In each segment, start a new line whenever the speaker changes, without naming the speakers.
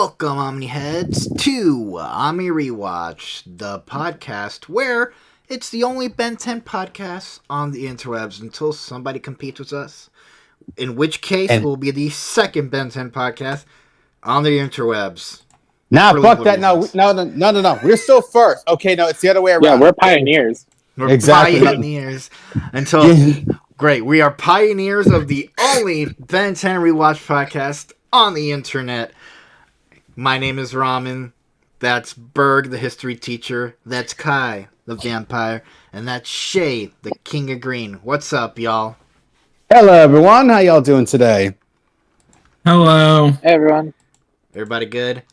Welcome, Omni Heads, to Omni Rewatch, the podcast where it's the only Ben 10 podcast on the interwebs until somebody competes with us. In which case, we'll be the second Ben 10 podcast on the interwebs.
Nah, fuck that. No. We're still first. Okay, no, it's the other way around.
Yeah, we're pioneers.
We're pioneers. Great. We are pioneers of the only Ben 10 Rewatch podcast on the internet. My name is Ramen. That's Burg, the history teacher. That's Kai, the vampire. And that's Shay, the king of green. What's up, y'all?
Hello, everyone. How y'all doing today?
Hello.
Hey, everyone.
Everybody good?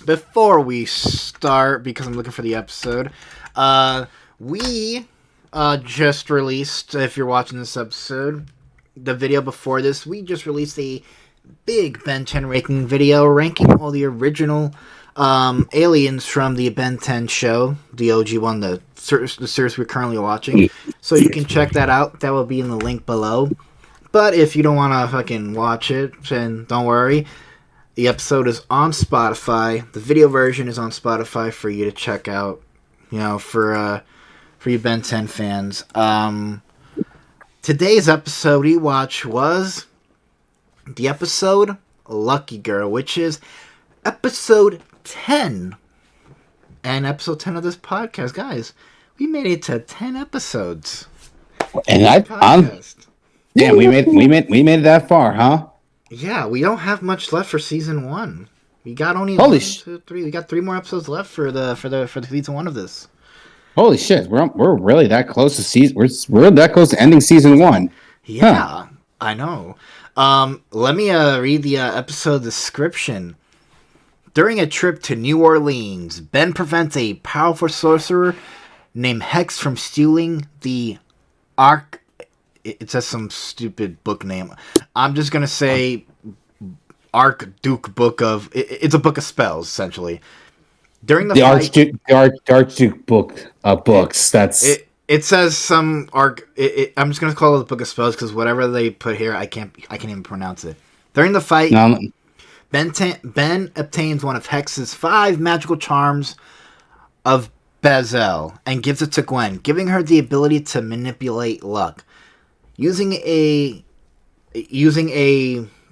Before we start, because I'm looking for the episode, we just released, if you're watching this episode, the video before this, we just released a big Ben 10 ranking video ranking all the original aliens from the Ben 10 show, the OG one, the series we're currently watching. So you can check that out. That will be in the link below. But if you don't want to fucking watch it, then don't worry. The episode is on Spotify. The video version is on Spotify for you to check out. You know, for you Ben 10 fans. Today's episode we watched was the episode Lucky Girl, which is episode 10. And episode 10 of this podcast, guys. We made it to 10 episodes.
And damn, we made it that far, huh?
Yeah, we don't have much left for season 1. We got only three. We got 3 more episodes left for the season 1 of this.
Holy shit, we're really that close to season. We're that close to ending season 1.
Yeah, I know. Let me read the episode description. During a trip to New Orleans, Ben prevents a powerful sorcerer named Hex from stealing the Ark. It says some stupid book name. I'm just gonna say Archduke Book of. It's a book of spells, essentially. During the fight,
Archduke Book of books. That's
it says some arc. I'm just gonna call it the Book of Spells because whatever they put here, I can't even pronounce it. During the fight, Ben obtains one of Hex's 5 magical charms of Bezel and gives it to Gwen, giving her the ability to manipulate luck. Using a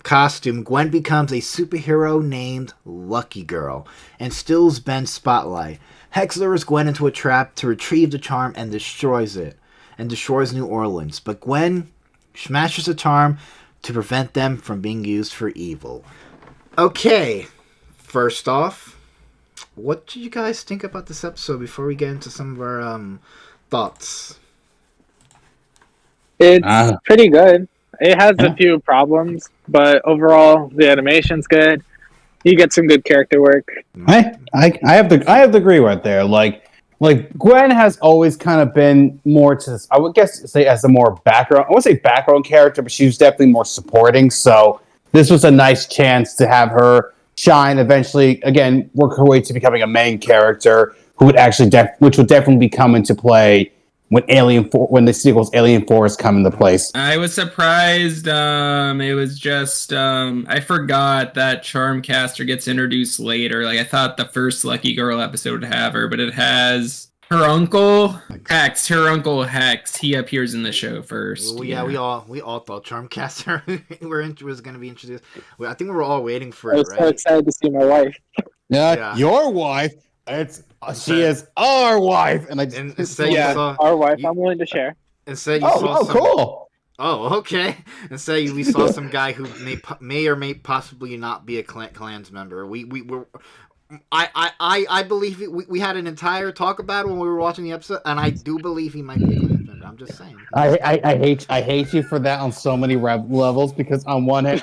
costume, Gwen becomes a superhero named Lucky Girl and steals Ben's spotlight. Hex lures Gwen into a trap to retrieve the charm and destroys it, and destroys New Orleans. But Gwen smashes the charm to prevent them from being used for evil. Okay, first off, what did you guys think about this episode before we get into some of our thoughts?
It's pretty good. It has a few problems, but overall, the animation's good. You get some good character work.
I have to agree right there. Like Gwen has always kind of been more to this, I would guess say as a more background. I wouldn't say background character, but she was definitely more supporting. So this was a nice chance to have her shine. Eventually, again, work her way to becoming a main character who would actually which would definitely come into play when the sequel's Alien Force come into place.
I was surprised. It was just I forgot that Charmcaster gets introduced later. Like I thought the first Lucky Girl episode would have her, but it has her uncle Hex. Her uncle Hex. He appears in the show first.
Well, yeah, we all thought Charmcaster was going to be introduced. I think we were all waiting for it.
I was so excited to see my wife.
Yeah, your wife. She is our wife, and
our wife. I'm willing to share.
And say you saw
cool.
Oh, okay. And say we saw some guy who may or may possibly not be a clans member. We were. I believe we had an entire talk about it when we were watching the episode, and I do believe he might be a clans member. I'm just saying.
I hate you for that on so many levels because on one hand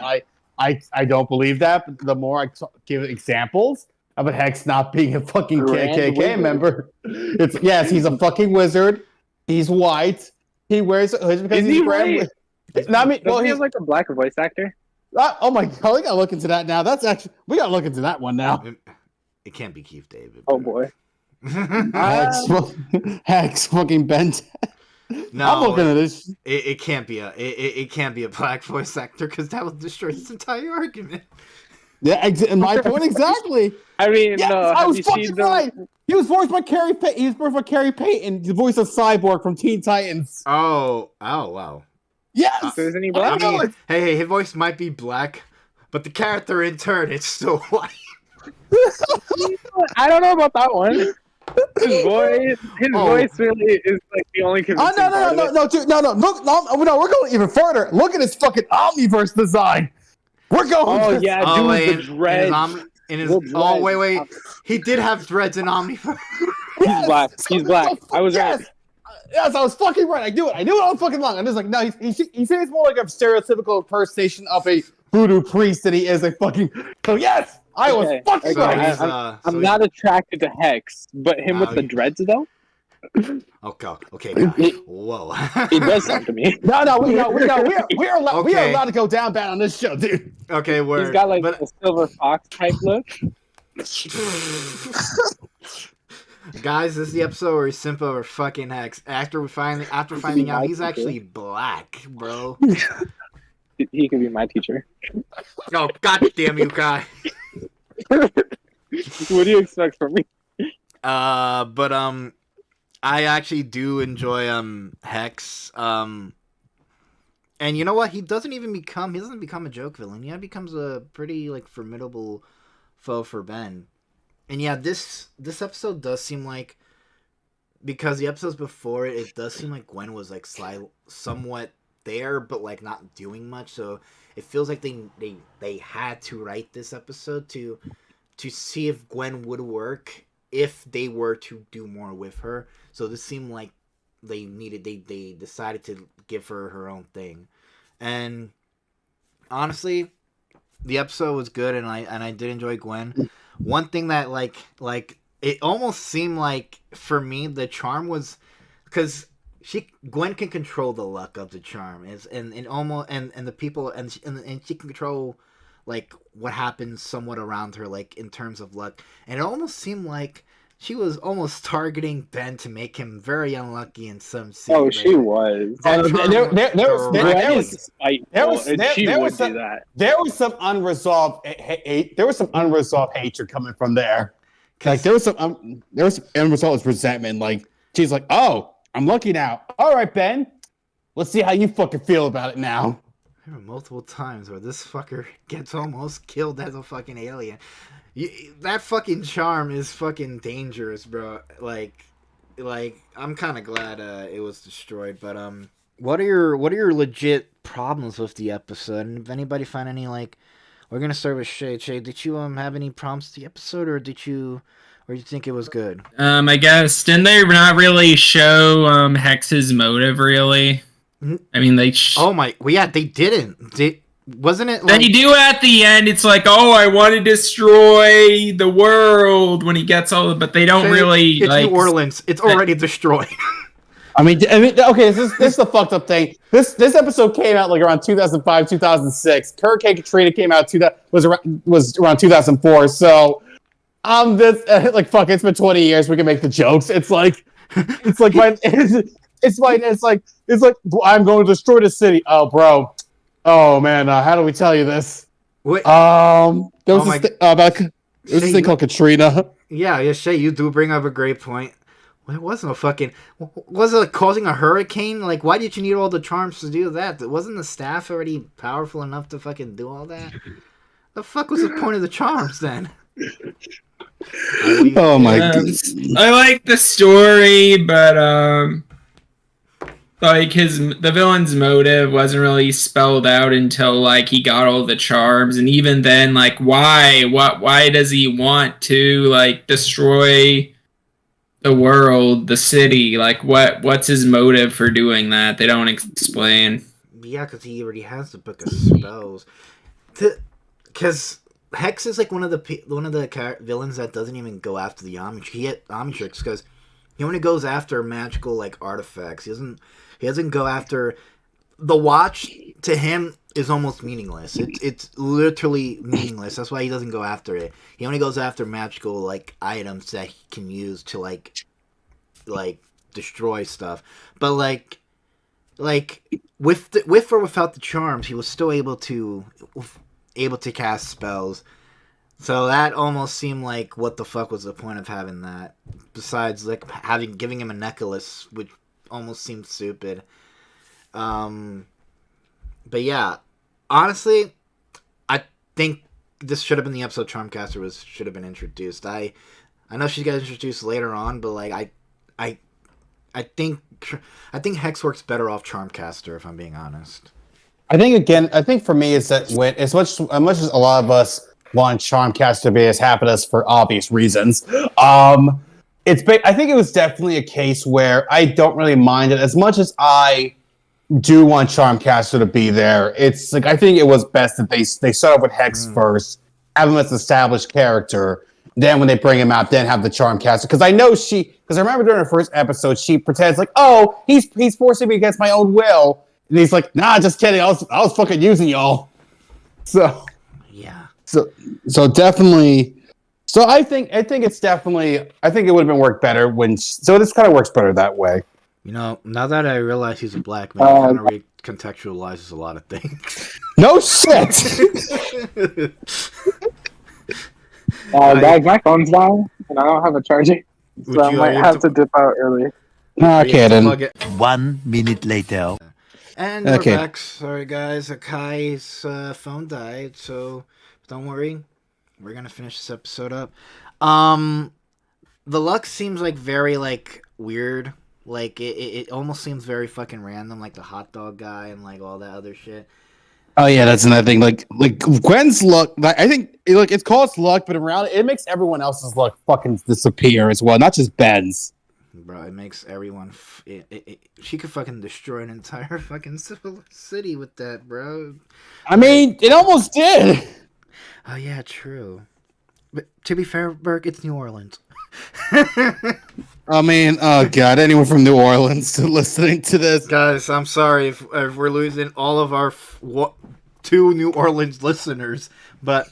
I don't believe that, but the more I give examples about Hex not being a fucking KKK member. He's a fucking wizard. He's white. He wears a hood because he's
white. He has like a black voice actor.
Oh my god, we gotta look into that now. We gotta look into that one now.
It can't be Keith David.
Oh boy.
Hex fucking bent.
No,
I'm looking at this.
It can't be a black voice actor because that will destroy this entire argument.
Yeah, my point exactly.
I mean,
Yes,
no,
I
have
was
you
fucking
seen the?
right. He was voiced by Carrie Payton. He was voiced by Carrie Payton, the voice of Cyborg from Teen Titans.
Oh, wow.
Yes,
So isn't he
I
black?
know it.
Hey, his voice might be black, but the character in turn, it's still white.
I don't know about that one. His voice really is like the only
Oh
convincing part of it.
no, dude, no. Look, no, we're going even further. Look at his fucking Omniverse design. We're going.
Oh yeah,
Oh,
dude,
wait,
the dreads.
oh, wait. He did have dreads in Omni.
He's black. He's black. I was right.
Yes, I was fucking right. I knew it all fucking long. I'm just like, no, he seems more like a stereotypical impersonation of a voodoo priest than he is a fucking. So yes, I was fucking right.
I'm not attracted to Hex, but him with the dreads though.
Okay, guys. Whoa.
It does sound to me.
No, we are allowed to go down bad on this show, dude.
Okay,
He's got like a silver fox type look.
Guys, this is the episode where Simpa or fucking Hex. After finding out he's actually black, bro.
He could be my teacher.
Oh, goddamn you, guy.
What do you expect from me?
But I actually do enjoy Hex. And you know what? He doesn't become a joke villain. He becomes a pretty like formidable foe for Ben. And yeah, this episode does seem like, because the episodes before it does seem like Gwen was like somewhat there, but like not doing much. So it feels like they had to write this episode to see if Gwen would work if they were to do more with her. So this seemed like they decided to give her own thing. And honestly, the episode was good, and I did enjoy Gwen. One thing that like it almost seemed like for me the charm was because Gwen can control the luck of the charm and the people and she can control like what happens somewhat around her, like in terms of luck, and it almost seemed like she was almost targeting Ben to make him very unlucky in some scenes.
Oh, she was.
There was some unresolved hate. There was some unresolved hatred coming from there. Like there was some unresolved resentment. Like she's like, "Oh, I'm lucky now. All right, Ben, let's see how you fucking feel about it now."
There were multiple times where this fucker gets almost killed as a fucking alien. That fucking charm is fucking dangerous, bro. Like I'm kind of glad it was destroyed. But what are your legit problems with the episode? And if anybody find any, like, we're gonna start with Shade. Shade, did you have any problems with the episode, or did you think it was good?
I guess didn't they not really show Hex's motive really? I mean, they.
They didn't. Wasn't it? Like...
They do at the end. It's like, oh, I want to destroy the world when he gets all. But they don't really.
It's
like,
New Orleans. It's already destroyed.
I mean, okay. This is the fucked up thing. This episode came out like around 2005, 2006. Hurricane Katrina came out was around 2004. So, like fuck. It's been 20 years. We can make the jokes. It's like I'm going to destroy the city. Oh, bro. Oh man, how do we tell you this?
Wait.
There was this thing called Katrina.
Yeah, Shay, you do bring up a great point. It wasn't a fucking... Was it like causing a hurricane? Like, why did you need all the charms to do that? Wasn't the staff already powerful enough to fucking do all that? The fuck was the point of the charms then?
Oh my god.
I like the story, but like the villain's motive wasn't really spelled out until like he got all the charms, and even then, like why does he want to like destroy the world, the city? Like what's his motive for doing that? They don't explain.
Yeah, because he already has the book of spells. Because Hex is like one of the villains that doesn't even go after the Omnitrix, because he only goes after magical like artifacts. He doesn't go after the watch. To him is almost meaningless. It's literally meaningless. That's why he doesn't go after it. He only goes after magical like items that he can use to like destroy stuff. But like with or without the charms, he was still able to cast spells. So that almost seemed like, what the fuck was the point of having that? Besides, like, giving him a necklace, which almost seemed stupid. But yeah, honestly, I think this should have been the episode Charmcaster should have been introduced. I know she got introduced later on, but like I think Hex works better off Charmcaster, if I'm being honest.
I think for me, it's that when as much as a lot of us want Charmcaster to be as happiness for obvious reasons, I think it was definitely a case where I don't really mind it as much as I do want Charmcaster to be there. It's like I think it was best that they start off with Hex first, have him as an established character. Then when they bring him out, then have the Charmcaster. Because I know because I remember during her first episode, she pretends like, oh, he's forcing me against my own will. And he's like, nah, just kidding. I was fucking using y'all. So
yeah.
So definitely. So I think it's definitely. I think it would have been worked better so this kind of works better that way.
You know, now that I realize he's a black man, it kind of recontextualizes a lot of things.
No shit.
Guys, my phone's dying, and I don't have a charger, so I might have to dip out early.
Okay, then.
1 minute later.
And we're back. Sorry, guys. Akai's phone died, so don't worry. We're gonna finish this episode up. The luck seems like very like weird. Like it almost seems very fucking random, like the hot dog guy and like all that other shit.
Oh yeah, that's another thing. Like Gwen's luck. I think it's called luck, but around it makes everyone else's luck fucking disappear as well, not just Ben's.
Bro, it makes everyone. She could fucking destroy an entire fucking city with that, bro.
I mean, it almost did.
Oh yeah, true. But to be fair, Burg, it's New Orleans.
I mean, oh god, anyone from New Orleans listening to this,
guys, I'm sorry if we're losing all of our 2 New Orleans listeners, but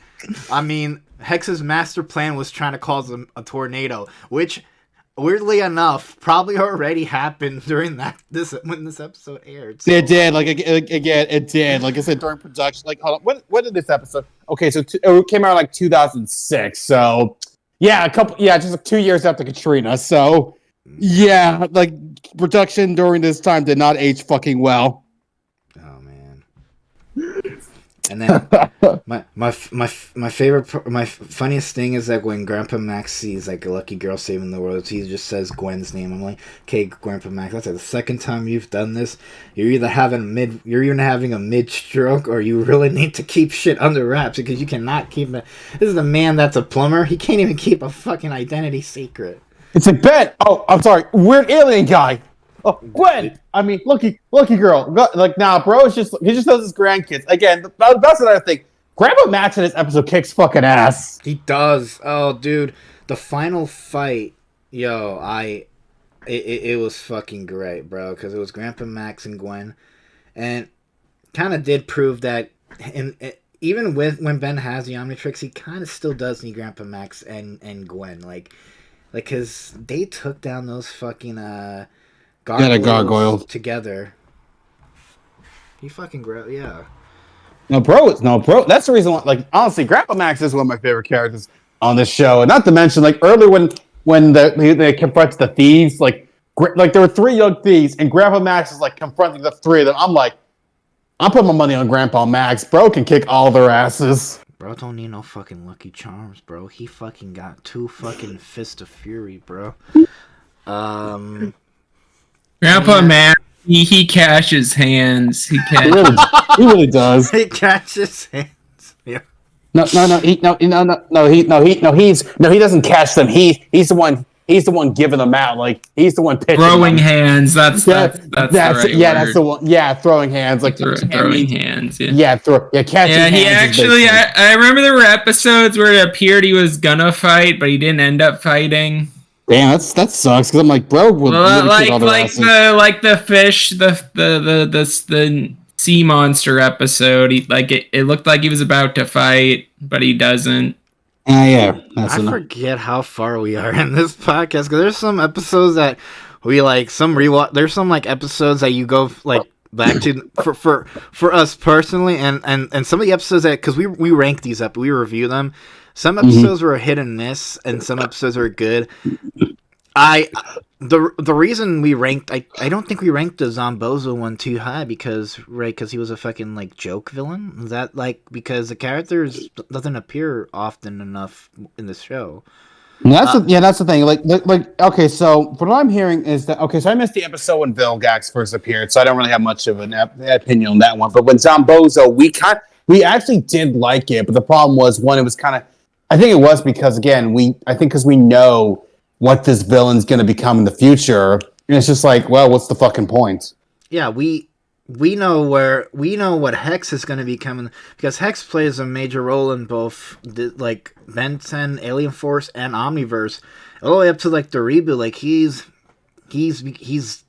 I mean, Hex's master plan was trying to cause a tornado, which, weirdly enough, probably already happened during when this episode aired. So. It did.
Like again, it did. Like I said during production. Like, hold on, when did this episode? Okay, so it came out like 2006. So yeah, just like 2 years after Katrina. So yeah, like production during this time did not age fucking well.
Oh man. And then my favorite, my funniest thing is that when Grandpa Max sees like a lucky girl saving the world, he just says Gwen's name. I'm like, okay, Grandpa Max, that's like the second time you've done this. You're either having a mid stroke, or you really need to keep shit under wraps, because you cannot keep it. This is a man that's a plumber. He can't even keep a fucking identity secret.
It's like, Ben. Oh, I'm sorry, weird alien guy. Oh, Gwen! I mean, lucky girl. Like, nah, bro, he just knows his grandkids. Again, that's another thing. Grandpa Max in this episode kicks fucking ass.
He does. Oh, dude. The final fight, it was fucking great, bro, because it was Grandpa Max and Gwen. And kind of did prove that, even when Ben has the Omnitrix, he kind of still does need Grandpa Max and Gwen. Like, because they took down those fucking, gargoyles together. He fucking yeah.
No, bro. That's the reason why. Like, honestly, Grandpa Max is one of my favorite characters on this show, and not to mention, like, earlier when they confront the thieves, like there were 3 young thieves, and Grandpa Max is like confronting the 3 of them. I'm like, I'm putting my money on Grandpa Max. Bro can kick all their asses.
Bro don't need no fucking Lucky Charms, bro. He fucking got 2 fucking Fist of Fury, bro.
Grandpa Man, he cashes hands. He
really does.
He catches hands. Yeah.
No. He doesn't catch them. He's the one. He's the one giving them out. Like, he's the one pitching
throwing
them.
hands. That's the right
that's the one. Yeah, throwing hands. Like
throwing hands. Yeah.
Catching hands.
He actually. I remember there were episodes where it appeared he was gonna fight, but he didn't end up fighting.
Damn, that sucks. Because I'm like, bro,
like the fish, the sea monster episode. It looked like he was about to fight, but he doesn't.
Yeah,
I forget how far we are in this podcast, because there's some episodes that we like. There's some like episodes that you go like back to for us personally, and some of the episodes that because we rank these up, we review them. Some episodes were hit and miss, and some episodes were good. The reason we ranked I don't think we ranked the Zombozo one too high because he was a fucking like joke villain. Is that like because the characters doesn't appear often enough in the show?
That's the thing. Like okay, so what I'm hearing is that so I missed the episode when Vilgax first appeared, so I don't really have much of an opinion on that one. But when Zombozo, we actually did like it, but the problem was one, it was kind of I think it was because again because we know what this villain's going to become in the future, and it's just like, well, what's the fucking point?
Yeah, we know what Hex is going to become because Hex plays a major role in both like Ben 10, Alien Force, and Omniverse, all the way up to like the reboot. Like he's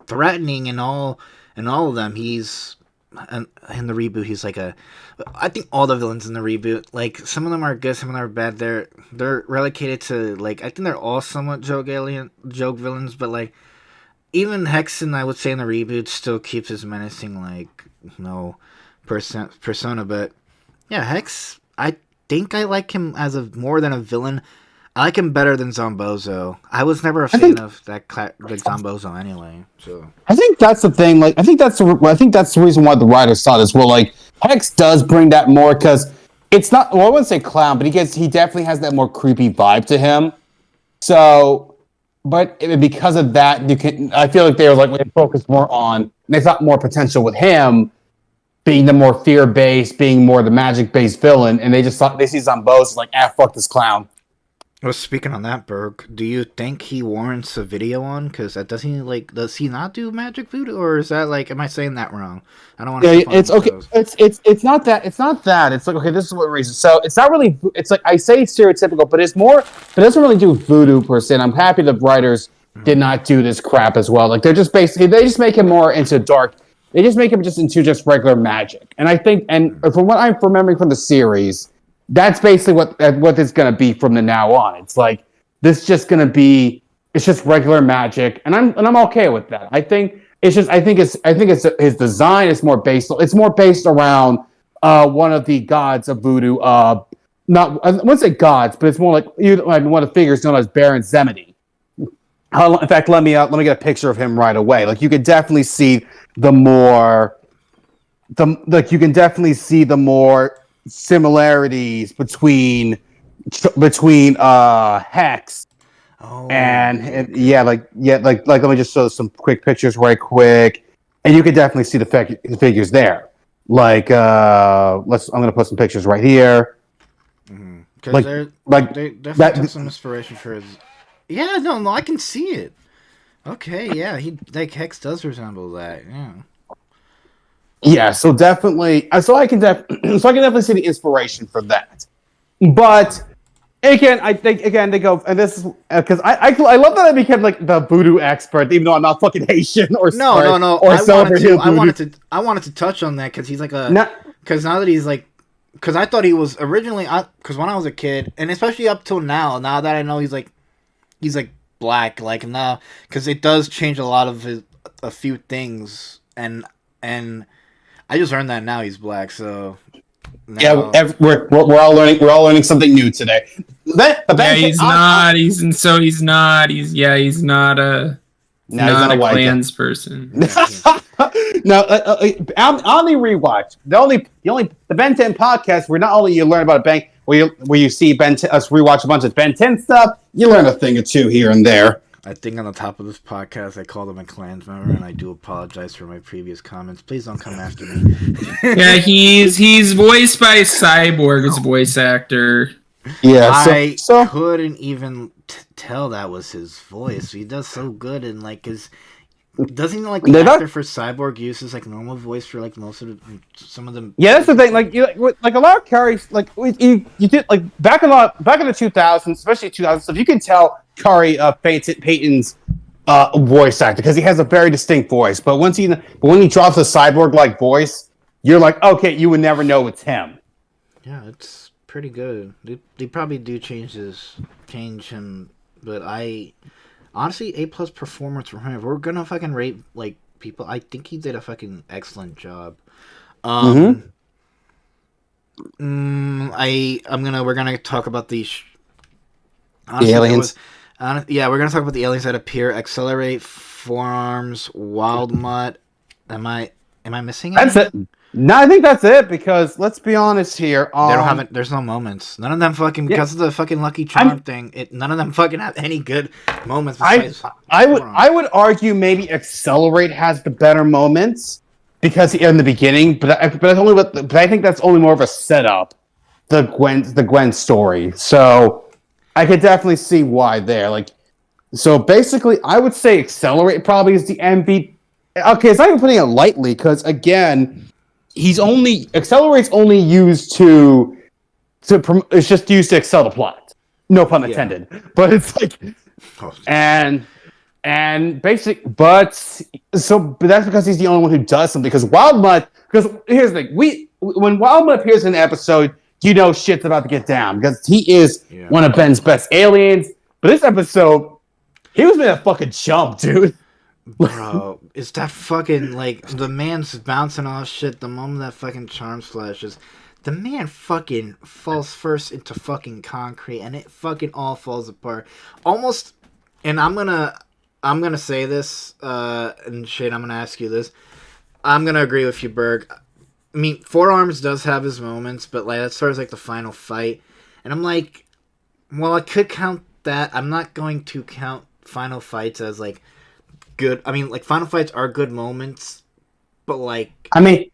threatening in all of them. He's in the reboot. He's like I think all the villains in the reboot, like some of them are good, some of them are bad. They're relegated to like I think they're all somewhat joke villains, but like even Hexen, I would say in the reboot still keeps his menacing like persona. But yeah, Hex, I think I like him as more than a villain. I like him better than Zombozo. I was never a fan of that like Zombozo anyway. So
I think that's the thing. Like I think that's the reason why the writers thought as well. Like Hex does bring that more because it's not. Well, I wouldn't say clown, but he definitely has that more creepy vibe to him. So, but because of that, I feel like they were like they focused more on. They thought more potential with him being the more fear based, being more the magic based villain, and they just thought they see Zombozo like fuck this clown.
Well, speaking on that, Berg, do you think he warrants a video on? Because does he not do magic voodoo, or is that like, am I saying that wrong? I don't want to.
Yeah, it's okay. It's not that. It's not that. It's like okay, this is what reason. So it's not really. It's like I say it's stereotypical, but it's more. It doesn't really do voodoo per se. And I'm happy the writers did not do this crap as well. Like they're just basically they just make him more into dark. They just make him into just regular magic. And I think, and from what I'm remembering from the series. That's basically what it's gonna be from the now on. It's like this just gonna be it's just regular magic, and I'm okay with that. I think it's his design is more based around one of the gods of voodoo. Not I wouldn't say gods, but it's more like one of the figures known as Baron Zemedy. In fact, let me get a picture of him right away. Like you can definitely see the more similarities between Hex and let me just show some quick pictures right quick, and you can definitely see the figures there. Like I'm gonna put some pictures right here.
Because they definitely took some inspiration for his. Yeah, no, I can see it. Okay, yeah, Hex does resemble that. Yeah.
Yeah, so definitely, so I can definitely see the inspiration for that. But again, I think they go, and this is because I love that I became like the voodoo expert, even though I'm not fucking Haitian or
no.
Or
I wanted to touch on that because he's like because now that he's like because I thought he was originally because when I was a kid and especially up till now that I know he's like black like now because it does change a lot of a few things and. I just learned that now he's black, so now...
yeah, we're all learning. We're all learning something new today.
He's not a clans person.
No, Omni Rewatch. The Ben 10 podcast where not only you learn about Ben, where you see us rewatch a bunch of Ben 10 stuff, you learn a thing or two here and there.
I think on the top of this podcast, I called him a clans member, and I do apologize for my previous comments. Please don't come after me.
Yeah, he's voiced by Cyborg's voice actor.
Yeah,
I couldn't even tell that was his voice. He does so good, and like doesn't the actor for Cyborg uses like normal voice for like most of some of them. Yeah,
that's the thing. Like a lot of Curry's like you did like back in the 2000s, especially 2000s. You can tell Curry Peyton's voice actor because he has a very distinct voice. But when he drops a Cyborg like voice, you're like, okay, you would never know it's him.
Yeah, it's pretty good. They probably do change him, but honestly, A+ performance from him. If we're gonna fucking rate like people. I think he did a fucking excellent job. We're gonna talk about the honestly,
aliens.
We're gonna talk about the aliens that appear. Accelerate, forearms, wild mutt. Am I missing
That's
anything?
it. No, I think that's it because let's be honest here.
They don't have it. There's no moments. None of them fucking because of the fucking Lucky Charm thing. None of them fucking have any good moments.
I would argue maybe Accelerate has the better moments because in the beginning, but I think that's only more of a setup. The Gwen story. So I could definitely see why there. Like, so basically, I would say Accelerate probably is the MVP. Okay, it's not even putting it lightly because again, Accelerate's only used it's just used to excel the plot. No pun intended. But it's like, but that's because he's the only one who does something. Because here's the thing, when Wild Mutt appears in an episode, you know shit's about to get down because he is one of Ben's best aliens. But this episode, he was made a fucking chump, dude.
Bro, is that fucking like the man's bouncing off shit the moment that fucking charm flashes. The man fucking falls first into fucking concrete and it fucking all falls apart. Almost, and I'm gonna say this, and Shade, I'm gonna ask you this. I'm gonna agree with you, Berg. I mean, Forearms does have his moments, but like that's sort of like the final fight. And I'm like, well, I could count that. I'm not going to count final fights as like good. I mean, like final fights are good moments, but like
I think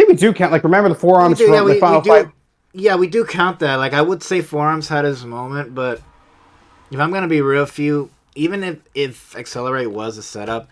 we do count. Like, remember the Forearms from the final fight?
Yeah, we do count that. Like, I would say Forearms had his moment, but if I'm gonna be real with you, even if Accelerate was a setup,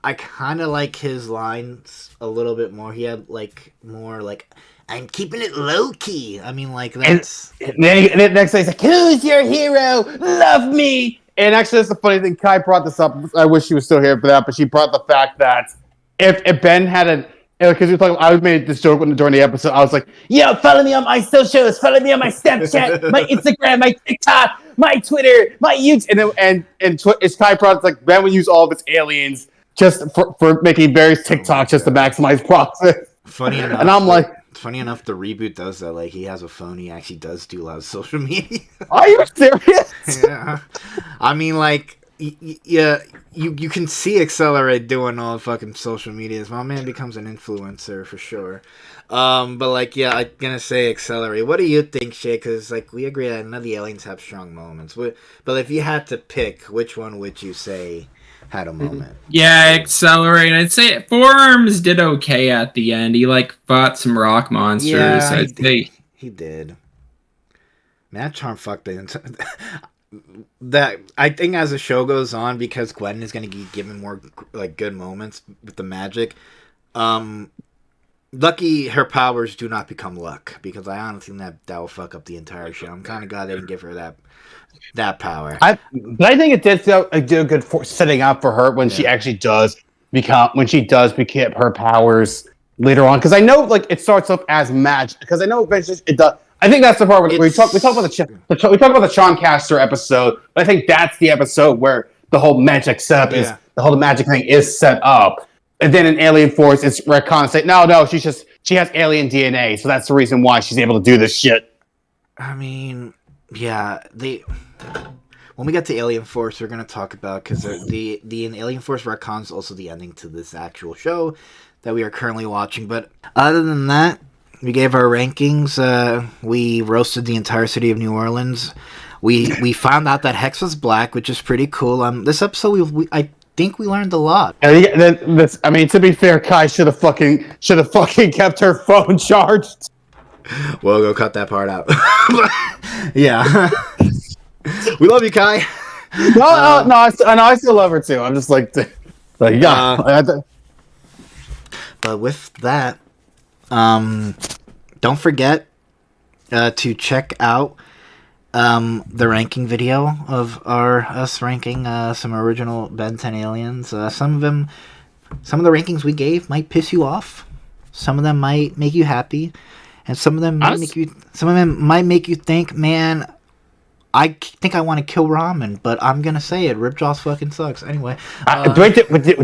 I kind of like his lines a little bit more. He had like more like, I'm keeping it low key. I mean, like that's.
And then next day he's like, "Who's your hero? Love me." And actually, that's the funny thing. Kai brought this up. I wish she was still here for that, but she brought the fact that if Ben had because you're talking, I made this joke during the episode. I was like, "Yo, follow me on my socials, follow me on my Snapchat, my Instagram, my TikTok, my Twitter, my YouTube." And Kai brought it's like Ben would use all of its aliens just for making various TikToks just to maximize profit.
Funny enough,
and I'm like,
funny enough, the reboot does that. Like, he has a phone. He actually does do a lot of social media.
Are you serious?
Yeah. I mean, like, yeah, you can see Accelerate doing all the fucking social medias. My man becomes an influencer for sure. But like, yeah, I'm gonna say Accelerate. What do you think, Shay? Because like, we agree that none of the aliens have strong moments. But if you had to pick, which one would you say had a moment?
Yeah, Accelerate. I'd say Forearms did okay at the end. He like fought some rock monsters.
Yeah, he did. Man, that charm fucked the that I think as the show goes on, because Gwen is going to be given more like good moments with the magic. Lucky her powers do not become luck, because I honestly think that will fuck up the entire show. I'm kind of glad they didn't give her that power.
But I think it did a good setting up for her when she actually does become her powers later on. Because I know like it starts up as magic. Because I know eventually it does. I think that's the part where we talk about the Charmcaster episode. But I think that's the episode where the whole magic setup is the whole magic thing is set up. And then in Alien Force, it's retcon say, no, she has alien DNA, so that's the reason why she's able to do this shit.
I mean, yeah, when we get to Alien Force, we're gonna talk about, because the Alien Force retcon is also the ending to this actual show that we are currently watching. But other than that, we gave our rankings. We roasted the entire city of New Orleans. We found out that Hex was black, which is pretty cool. This episode, I think we learned a lot.
I mean, to be fair, Kai should have fucking kept her phone charged.
Well, go cut that part out. Yeah, we love you, Kai.
No, I still love her too. I'm just like yeah.
But with that, don't forget to check out the ranking video of us ranking some original Ben 10 aliens. Some of the rankings we gave might piss you off. Some of them might make you happy, and some of them might make you think, man, I think I want to kill Ramen, but I'm gonna say it. Ripjaw's fucking sucks. Anyway,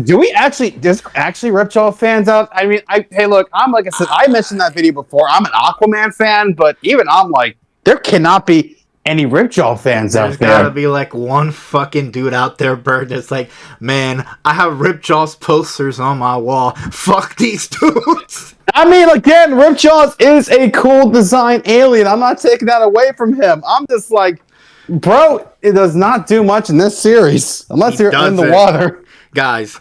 do we actually? There's actually Ripjaw fans out. I mean, hey, look, I'm like I said, I mentioned that video before. I'm an Aquaman fan, but even I'm like, there cannot be any Ripjaw fans out there.
There's gotta be like one fucking dude out there, Bird, that's like, man, I have Ripjaw's posters on my wall. Fuck these dudes.
I mean, again, Ripjaws is a cool design alien. I'm not taking that away from him. I'm just like, bro, it does not do much in this series unless you're in the water.
Guys,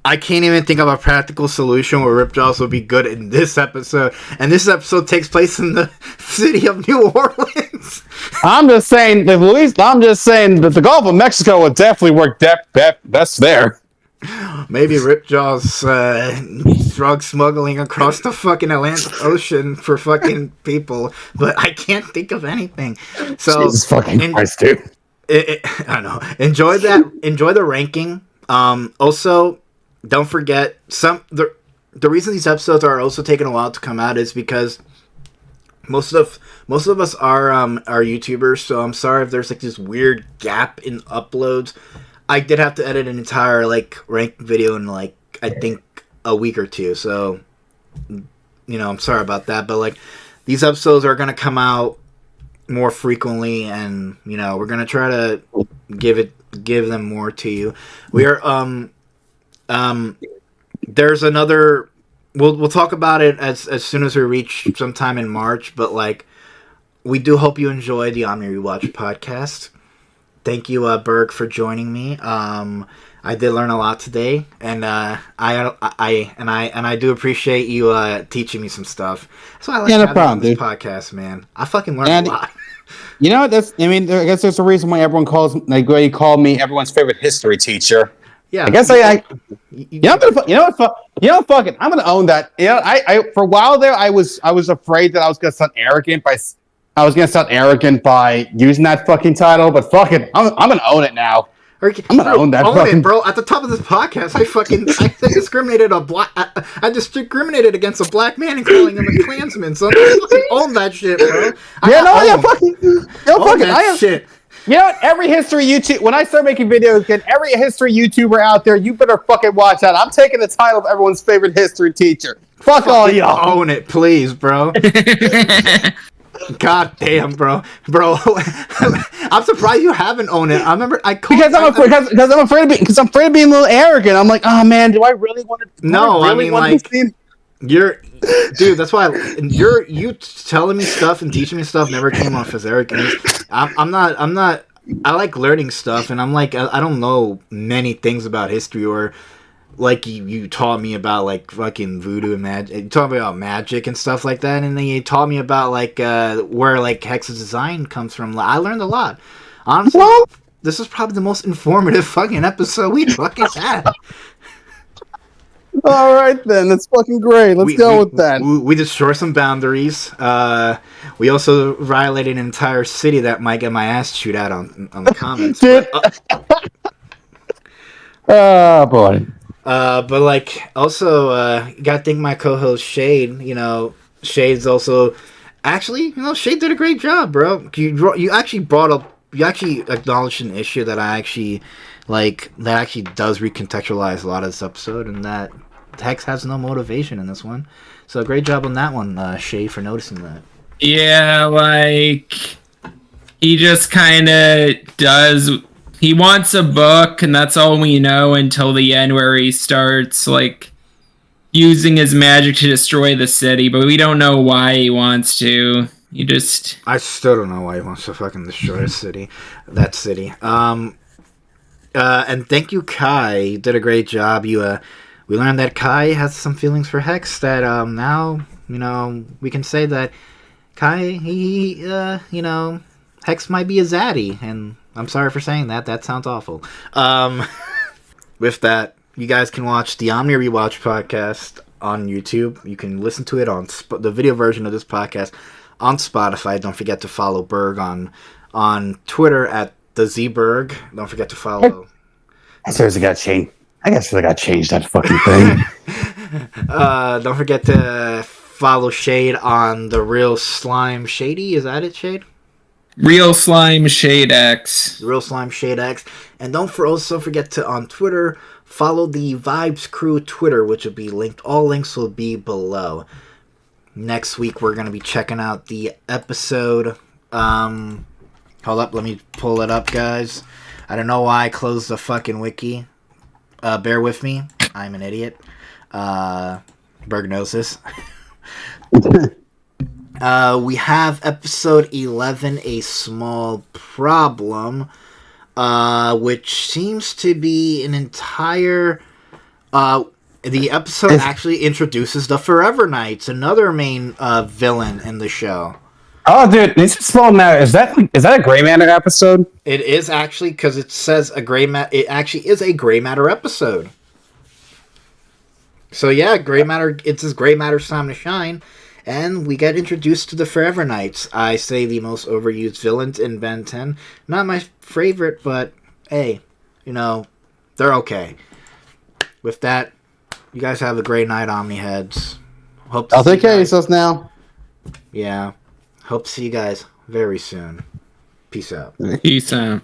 I can't even think of a practical solution where Ripjaws would be good in this episode. And this episode takes place in the city of New Orleans.
I'm just saying that the Gulf of Mexico would definitely work best there.
Maybe Ripjaw's drug smuggling across the fucking Atlantic Ocean for fucking people, but I can't think of anything. So
Jesus fucking Christ, dude.
I don't know. Enjoy the ranking. Also, don't forget the reason these episodes are also taking a while to come out is because most of us are YouTubers, so I'm sorry if there's like this weird gap in uploads. I did have to edit an entire like ranked video in like I think a week or two, so I'm sorry about that. But like these episodes are gonna come out more frequently, and we're gonna try to give them more to you. We are there's another. We'll talk about it as soon as we reach sometime in March. But like we do hope you enjoy the Omni Rewatch podcast. Thank you, Berg, for joining me. I did learn a lot today, and I do appreciate you teaching me some stuff. That's why I like having this podcast, man. I fucking learned a lot.
You know, I guess there's a reason why everyone calls you called me everyone's favorite history teacher.
Yeah,
I guess fuck it. I'm gonna own that. I for a while there, I was afraid that I was gonna sound arrogant by using that fucking title, but fuck it, I'm gonna own it now. I'm gonna own that fucking
bro. At the top of this podcast, I discriminated against a black man and calling him a Klansman. So I fucking own that shit, bro.
Fuck it.
Shit.
You know what? Every history YouTube, when I start making videos again, every history YouTuber out there, you better fucking watch that. I'm taking the title of everyone's favorite history teacher. Fuck all y'all.
Own it, please, bro. God damn, bro. I'm surprised you haven't owned it. I remember because I'm afraid
of being a little arrogant. I'm like, oh man, do I really want to?
Dude, that's why you telling me stuff and teaching me stuff never came off as arrogance. I'm not. I like learning stuff, and I'm like, I don't know many things about history, or like you taught me about like fucking voodoo and magic. You taught me about magic and stuff like that, and then you taught me about like where like Hex's design comes from. I learned a lot. Honestly, this is probably the most informative fucking episode we fucking had.
All right, then. That's fucking great. Let's go with that.
We destroyed some boundaries. We also violated an entire city that might get my ass chewed out on the comments.
Oh, boy.
But like, also, you gotta thank my co-host Shade. Shade's also... Actually, Shade did a great job, bro. You actually brought up... You actually acknowledged an issue that I actually... Like, that actually does recontextualize a lot of this episode, and that Hex has no motivation in this one. So great job on that one, Shay, for noticing that.
Yeah, like, he just kind of does... He wants a book, and that's all we know until the end where he starts, like, using his magic to destroy the city, but we don't know why he wants to. I
still don't know why he wants to fucking destroy that city. And thank you, Kai. You did a great job. We learned that Kai has some feelings for Hex. That now we can say that Kai Hex might be a zaddy. And I'm sorry for saying that. That sounds awful. With that, you guys can watch the Omni Rewatch podcast on YouTube. You can listen to it on the video version of this podcast on Spotify. Don't forget to follow Berg on Twitter at the Z-Berg. Don't forget to follow.
I seriously got changed. I guess I got changed that fucking thing.
Don't forget to follow Shade on the Real Slime Shady. Is that it, Shade?
Real Slime ShadeX.
Real Slime ShadeX. And don't also forget to, on Twitter, follow the Vibes Crew Twitter, which will be linked. All links will be below. Next week, we're going to be checking out the episode. Hold up, let me pull it up, guys. I don't know why I closed the fucking wiki. Bear with me. I'm an idiot. Berg knows this. We have episode 11, A Small Problem, which seems to be an entire... the episode actually introduces the Forever Knights, another main villain in the show.
Oh, dude, it's a small matter. Is that a Gray Matter episode?
It is actually, because it says it actually is a Gray Matter episode. So yeah, Gray Matter. It's his Gray Matter's time to shine, and we get introduced to the Forever Knights. I say the most overused villains in Ben 10. Not my favorite, but hey, they're okay. With that, you guys have a great night, Omni heads.
I'll take care of yourselves now.
Yeah. Hope to see you guys very soon. Peace out.
Peace out.